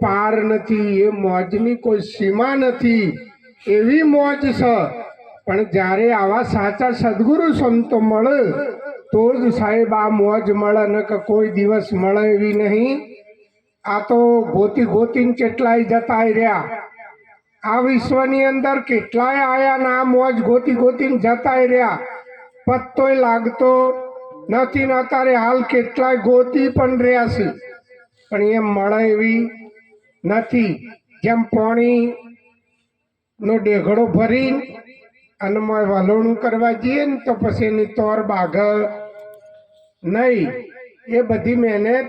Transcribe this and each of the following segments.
પાર નથી, એ મોજની કોઈ સીમા નથી, એવી મોજ છે. પણ જ્યારે આવા સાચા સદગુરુ સંતો મળે તો જ સાહેબ આ મોજ મળે, ને કે કોઈ દિવસ મળે એવી નહીં. આ તો ગોતી ગોતીને કેટલાય જતા રહ્યા, આ વિશ્વની અંદર કેટલાય આયા ને આ મોજ ગોતી ગોતીને જતા રહ્યા, પત્તોય લાગતો નથી. ને અત્યારે હાલ કેટલાય ગોતી પણ રહ્યા છે, પણ એમ મળે એવી નથી. જેમ પાણી નો ડેઘડો ભરી અને વલોણું કરવા જઈએ ને તો પછી એની તોર બાઘ નહીં. એ બધી મહેનત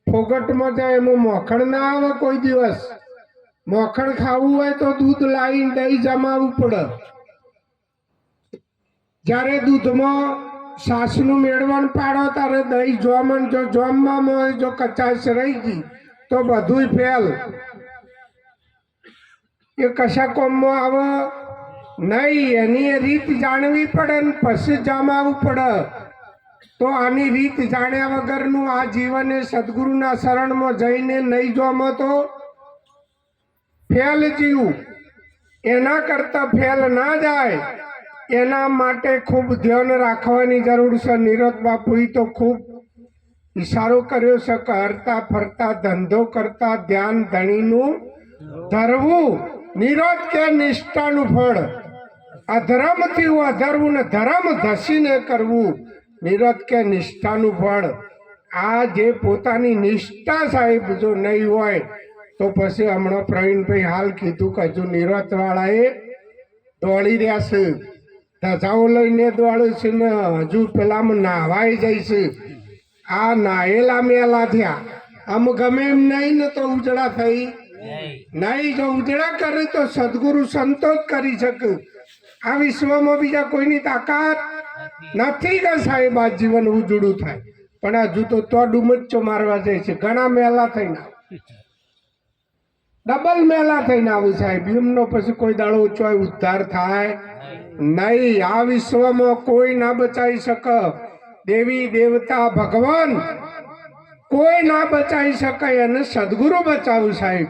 ફોગટમાં જાય, એમાં મોખણ ના આવે કોઈ દિવસ. મોખણ ખાવું હોય તો દૂધ લાવીને દહીં જમાવવું પડે. જ્યારે દૂધમાં સાસનું મેળવણ પાડો ત્યારે દહીં જોમણ, જો જોમવામાં જો કચાશ રહી ગઈ તો બધું ફેલ, એ કશા કોમમાં આવે નહીં. એની રીત જાણવી પડે ને પછી જમાવવું પડે. તો આની રીત જાણ્યા વગરનું આ જીવન એ સદગુરુના શરણમાં જઈને નહીં જોમો તો ફેલ જીવું. એના કરતા ફેલ ના જાય એના માટે ખૂબ ધ્યાન રાખવાની જરૂર છે. નિરોધ બાપુએ તો ખૂબ ઈશારો કર્યો છે કે હરતા ફરતા ધંધો કરતા ધ્યાન ધણીનું ધરવું. નિરોધ કે નિષ્ઠાનું ફળ, અધર્મથી અધરવું ને ધર્મ ધસીને કરવું. નિરોધ કે નિષ્ઠાનું ફળ. આ જે પોતાની નિષ્ઠા સાહેબ જો નહીં હોય તો પછી હમણાં પ્રવીણભાઈ હાલ કીધું કે હજુ નિરોધ વાળાએ દોડી રહ્યા છે, ધજાઓ લઈને દોડે છે ને હજુ પેલામાં નાહવાઈ જાય છે. આ નાહેલા મેલા થયા, આમ ગમે એમ નહીં ને તો ઉજળા થઈ નહીં. જો ઉજળા કરે તો સદગુરુ સંતો જ કરી શકે. આ વિશ્વમાં બીજા કોઈની તાકાત નથી કે સાહેબ આ જીવન ઉજળું થાય. પણ હજુ તો ડુમચ્ચો મારવા જાય છે. ઘણા મેલા થઈને ડબલ મેલા થઈને આવું સાહેબ. એમનો પછી કોઈ દાડો ચોય ઉદ્ધાર થાય નહીં. આ વિશ્વમાં કોઈ ના બચાવી શકે. દેવી દેવતા ભગવાન કોઈ ના બચાવી શકે, અને સદગુરુ બચાવું સાહેબ.